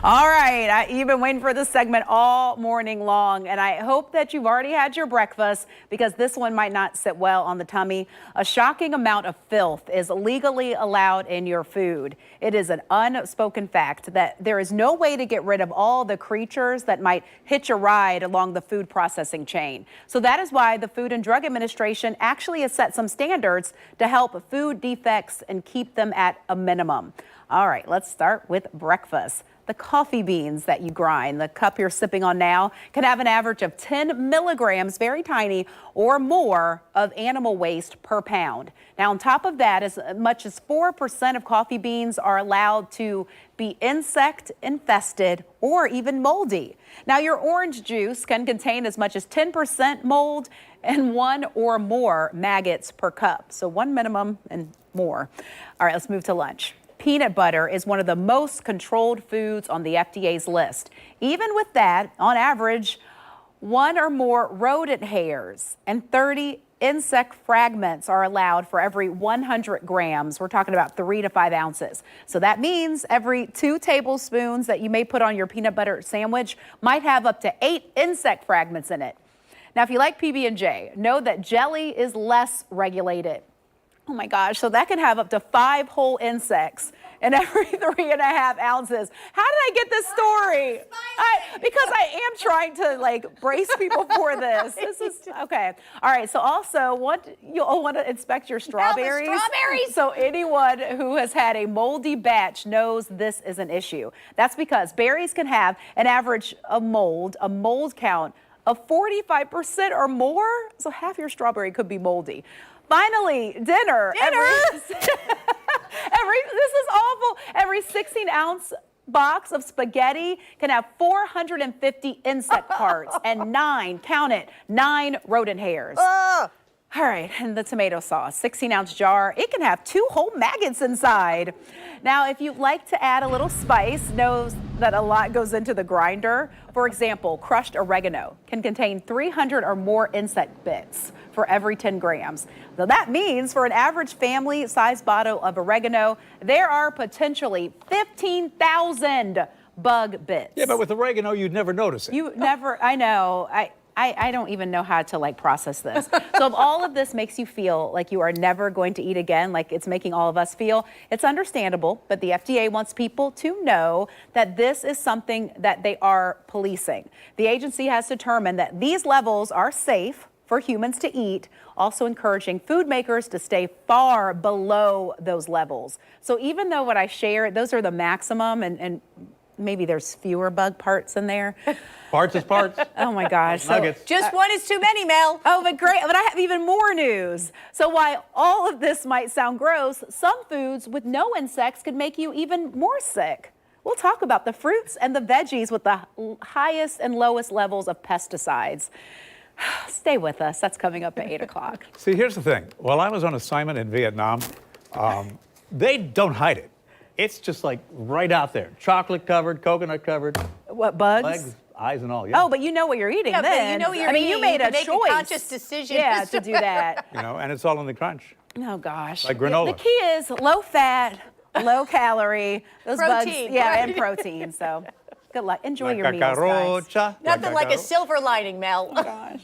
All right, you've been waiting for this segment all morning long, and I hope that you've already had your breakfast because this one might not sit well on the tummy. A shocking amount of filth is legally allowed in your food. It is an unspoken fact that there is no way to get rid of all the creatures that might hitch a ride along the food processing chain. So that is why the Food and Drug Administration actually has set some standards to help food defects and keep them at a minimum. All right, let's start with breakfast. The coffee beans that you grind, the cup you're sipping on now, can have an average of 10 milligrams, very tiny, or more of animal waste per pound. Now, on top of that, as much as 4% of coffee beans are allowed to be insect infested or even moldy. Now, your orange juice can contain as much as 10% mold and 1 or more maggots per cup. So 1 minimum and more. All right, let's move to lunch. Peanut butter is one of the most controlled foods on the FDA's list. Even with that, on average, 1 or more rodent hairs and 30 insect fragments are allowed for every 100 grams. We're talking about 3 to 5 ounces. So that means every 2 tablespoons that you may put on your peanut butter sandwich might have up to 8 insect fragments in it. Now, if you like PB&J, know that jelly is less regulated. Oh my gosh, so that can have up to 5 whole insects in every 3.5 ounces. How did I get this story? Because I am trying to brace people for this. This is okay. All right, so also you'll want to inspect your strawberries. Strawberries. So anyone who has had a moldy batch knows this is an issue. That's because berries can have an average of a mold count of 45% or more. So half your strawberry could be moldy. Finally, dinner. This is awful. Every 16-ounce box of spaghetti can have 450 insect parts and 9, count it, 9 rodent hairs. All right, and the tomato sauce, 16-ounce jar, it can have 2 whole maggots inside. Now, if you like to add a little spice, know that a lot goes into the grinder. For example, crushed oregano can contain 300 or more insect bits for every 10 grams. So that means for an average family-sized bottle of oregano, there are potentially 15,000 bug bits. Yeah, but with oregano, you'd never notice it. You never, I know. I don't even know how to process this. So if all of this makes you feel like you are never going to eat again, like it's making all of us feel, it's understandable, but the FDA wants people to know that this is something that they are policing. The agency has determined that these levels are safe for humans to eat, also encouraging food makers to stay far below those levels. So even though what I share, those are the maximum and maybe there's fewer bug parts in there. Parts is parts. Oh my gosh. Nuggets. Just one is too many, Mel. Oh, but great. But I have even more news. So while all of this might sound gross, some foods with no insects could make you even more sick. We'll talk about the fruits and the veggies with the highest and lowest levels of pesticides. Stay with us. That's coming up at 8 o'clock. See, here's the thing. While I was on assignment in Vietnam, they don't hide it. It's just right out there. Chocolate covered, coconut covered. What, bugs? Legs, eyes and all, yeah. Oh, but you know what you're eating then. But you know what you're eating. You made a make choice. A conscious decision. Yeah, to do that. And it's all in the crunch. Oh, gosh. Like granola. The key is low fat, low calorie. Those protein, bugs, yeah, right? And protein. So good luck. Enjoy your meals, guys. Nothing like a silver lining, Mel. Oh, gosh.